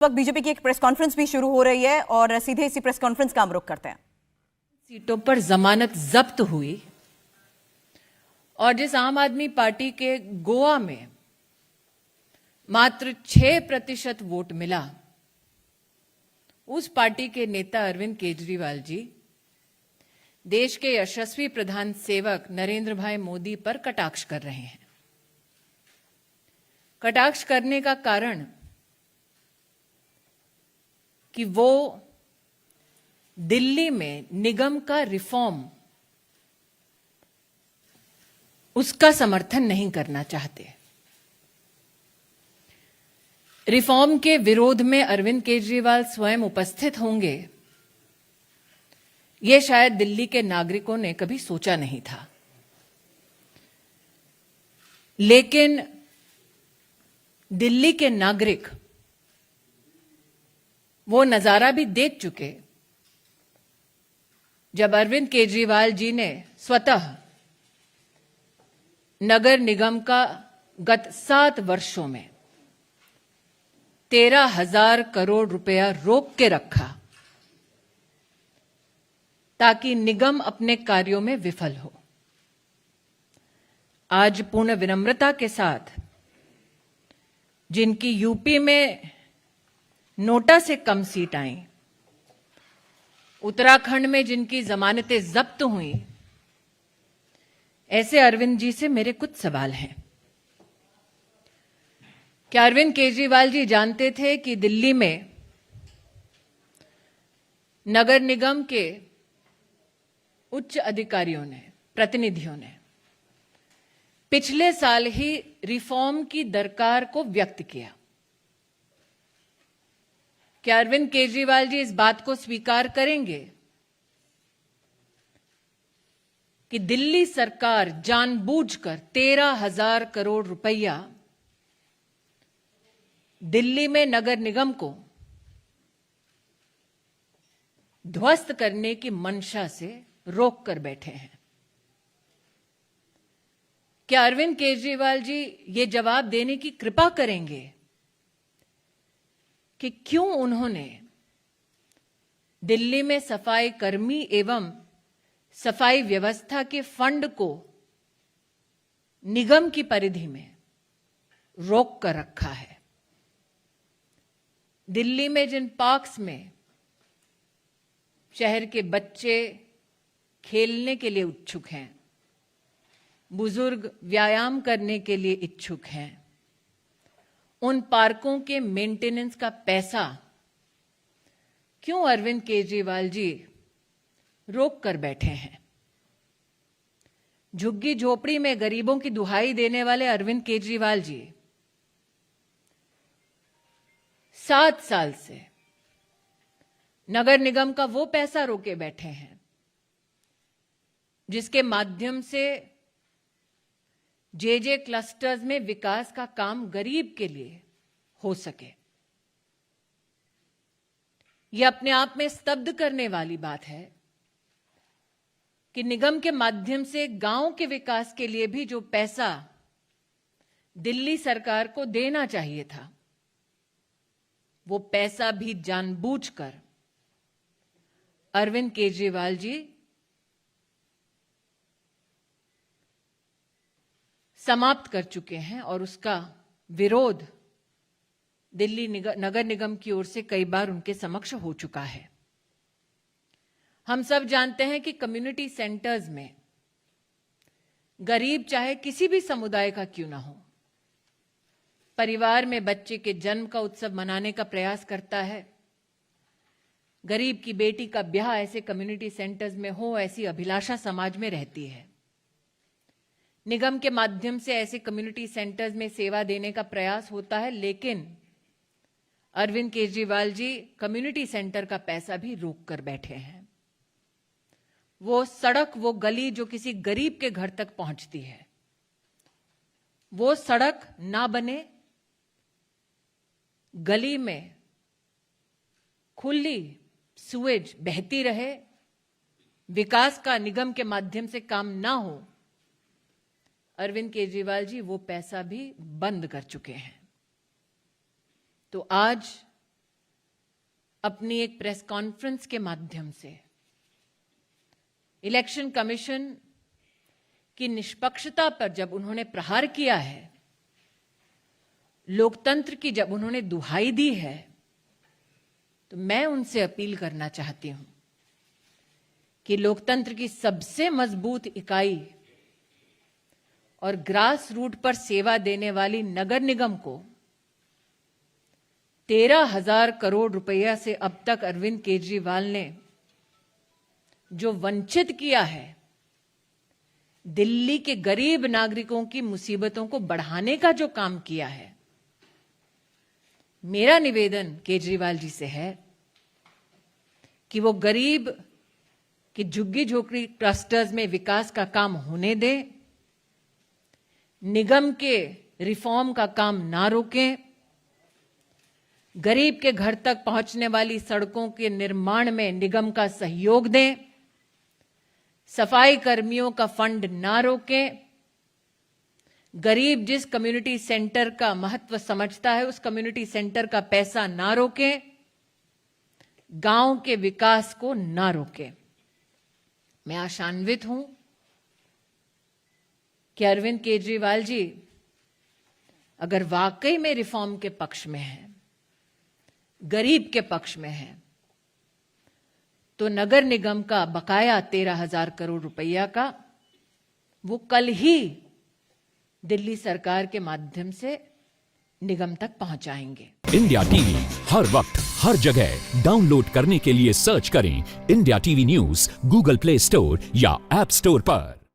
वक्त बीजेपी की एक प्रेस कॉन्फ्रेंस भी शुरू हो रही है और सीधे इसी प्रेस कॉन्फ्रेंस का हम रुख करते हैं। सीटों पर जमानत जब्त हुई और जिस आम आदमी पार्टी के गोवा में मात्र 6% वोट मिला, उस पार्टी के नेता अरविंद केजरीवाल जी देश के यशस्वी प्रधान सेवक नरेंद्र भाई मोदी पर कटाक्ष कर रहे हैं। कटाक्ष करने का कारण कि वो दिल्ली में निगम का रिफॉर्म, उसका समर्थन नहीं करना चाहते। रिफॉर्म के विरोध में अरविंद केजरीवाल स्वयं उपस्थित होंगे, ये शायद दिल्ली के नागरिकों ने कभी सोचा नहीं था। लेकिन दिल्ली के नागरिक वो नजारा भी देख चुके जब अरविंद केजरीवाल जी ने स्वतः नगर निगम का गत 7 वर्षों में 13,000 करोड़ रुपया रोक के रखा ताकि निगम अपने कार्यों में विफल हो। आज पूर्ण विनम्रता के साथ जिनकी यूपी में नोटा से कम सीट आई, उत्तराखंड में जिनकी जमानतें जब्त हुई, ऐसे अरविंद जी से मेरे कुछ सवाल हैं। क्या अरविंद केजरीवाल जी जानते थे कि दिल्ली में नगर निगम के उच्च अधिकारियों ने, प्रतिनिधियों ने पिछले साल ही रिफॉर्म की दरकार को व्यक्त किया? क्या अरविंद केजरीवाल जी इस बात को स्वीकार करेंगे कि दिल्ली सरकार जानबूझकर 13,000 करोड़ रुपया दिल्ली में नगर निगम को ध्वस्त करने की मंशा से रोक कर बैठे हैं? क्या अरविंद केजरीवाल जी ये जवाब देने की कृपा करेंगे कि क्यों उन्होंने दिल्ली में सफाई कर्मी एवं सफाई व्यवस्था के फंड को निगम की परिधि में रोक कर रखा है? दिल्ली में जिन पार्क्स में शहर के बच्चे खेलने के लिए इच्छुक हैं, बुजुर्ग व्यायाम करने के लिए इच्छुक हैं, उन पार्कों के मेंटेनेंस का पैसा क्यों अरविंद केजरीवाल जी रोक कर बैठे हैं? झुग्गी झोपड़ी में गरीबों की दुहाई देने वाले अरविंद केजरीवाल जी 7 साल से नगर निगम का वो पैसा रोके बैठे हैं जिसके माध्यम से जे क्लस्टर्स में विकास का काम गरीब के लिए हो सके। यह अपने आप में स्तब्ध करने वाली बात है कि निगम के माध्यम से गांव के विकास के लिए भी जो पैसा दिल्ली सरकार को देना चाहिए था, वो पैसा भी जानबूझकर अरविंद केजरीवाल जी समाप्त कर चुके हैं और उसका विरोध दिल्ली नगर निगम की ओर से कई बार उनके समक्ष हो चुका है। हम सब जानते हैं कि कम्युनिटी सेंटर्स में गरीब चाहे किसी भी समुदाय का क्यों ना हो, परिवार में बच्चे के जन्म का उत्सव मनाने का प्रयास करता है। गरीब की बेटी का ब्याह ऐसे कम्युनिटी सेंटर्स में हो, ऐसी अभिलाषा समाज में रहती है। निगम के माध्यम से ऐसे कम्युनिटी सेंटर्स में सेवा देने का प्रयास होता है, लेकिन अरविंद केजरीवाल जी कम्युनिटी सेंटर का पैसा भी रोक कर बैठे हैं। वो सड़क, वो गली जो किसी गरीब के घर तक पहुंचती है, वो सड़क ना बने, गली में खुली सुएज बहती रहे, विकास का निगम के माध्यम से काम ना हो, अरविंद केजरीवाल जी वो पैसा भी बंद कर चुके हैं। तो आज अपनी एक प्रेस कॉन्फ्रेंस के माध्यम से इलेक्शन कमीशन की निष्पक्षता पर जब उन्होंने प्रहार किया है, लोकतंत्र की जब उन्होंने दुहाई दी है, तो मैं उनसे अपील करना चाहती हूं कि लोकतंत्र की सबसे मजबूत इकाई और ग्रास रूट पर सेवा देने वाली नगर निगम को 13,000 करोड़ रुपया से अब तक अरविंद केजरीवाल ने जो वंचित किया है, दिल्ली के गरीब नागरिकों की मुसीबतों को बढ़ाने का जो काम किया है, मेरा निवेदन केजरीवाल जी से है कि वो गरीब की झुग्गी झोपड़ी क्लस्टर्स में विकास का काम होने दें, निगम के रिफॉर्म का काम ना रोकें, गरीब के घर तक पहुंचने वाली सड़कों के निर्माण में निगम का सहयोग दें, सफाई कर्मियों का फंड ना रोकें, गरीब जिस कम्युनिटी सेंटर का महत्व समझता है उस कम्युनिटी सेंटर का पैसा ना रोकें, गांव के विकास को ना रोकें। मैं आशान्वित हूं कि अरविंद केजरीवाल जी अगर वाकई में रिफॉर्म के पक्ष में हैं, गरीब के पक्ष में हैं, तो नगर निगम का बकाया 13,000 करोड़ रुपया का वो कल ही दिल्ली सरकार के माध्यम से निगम तक पहुंचाएंगे। इंडिया टीवी हर वक्त हर जगह डाउनलोड करने के लिए सर्च करें India TV news Google play store या ऐप स्टोर पर।